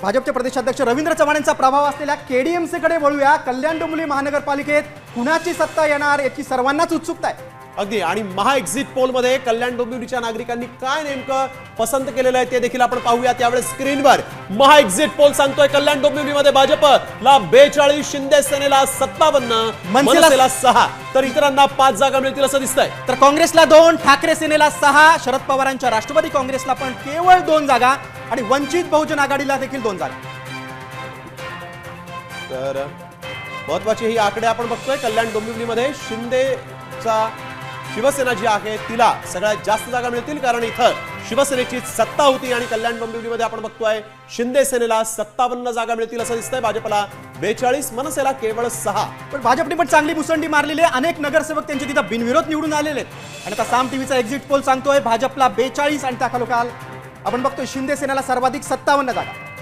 भाजपचे प्रदेशाध्यक्ष रवींद्र चव्हाण यांचा प्रभाव असलेल्या केडीएमसी कडे वळूया। कल्याण डोंबिवली महानगरपालिकेत कुणाची सत्ता येणार याची सर्वांनाच उत्सुकता आहे। अगदी आणि महा एक्झिट पोल मध्ये कल्याण डोंबिवलीच्या नागरिकांनी काय नेमकं पसंत केलेलं आहे ते देखील आपण पाहूया। त्यावेळेस स्क्रीनवर महा एक्झिट पोल सांगतोय कल्याण डोंबिवलीमध्ये भाजपला 42, शिंदे सेनेला 57, मनसेला 6 तर इतरांना 5 जागा मिळतील असं दिसतंय। तर काँग्रेसला 2, ठाकरे सेनेला 6, शरद पवारांच्या राष्ट्रवादी काँग्रेसला पण केवळ 2 जागा आणि वंचित बहुजन आघाडीला देखील 2 जागा। तर महत्वाची ही आकडे आपण बघतोय कल्याण डोंबिवलीमध्ये शिंदेचा शिवसेना जी आहे तिला सगळ्यात जास्त जागा मिळतील, कारण इथं शिवसेनेची सत्ता होती आणि कल्याण डोंबिवलीमध्ये आपण बघतोय शिंदे सेनेला 57 जागा मिळतील असं दिसतंय। भाजपला 42, मनसेला केवळ 6। पण भाजपने पण चांगली मुसंडी मारलेली आहे। अनेक नगरसेवक त्यांचे तिथं बिनविरोध निवडून आलेले आहेत आणि आता साम टीव्हीचा एक्झिट पोल सांगतोय भाजपला 42 आणि त्याखालोखाल आपण बघतोय शिंदे सेनेला सर्वाधिक 57 जागा।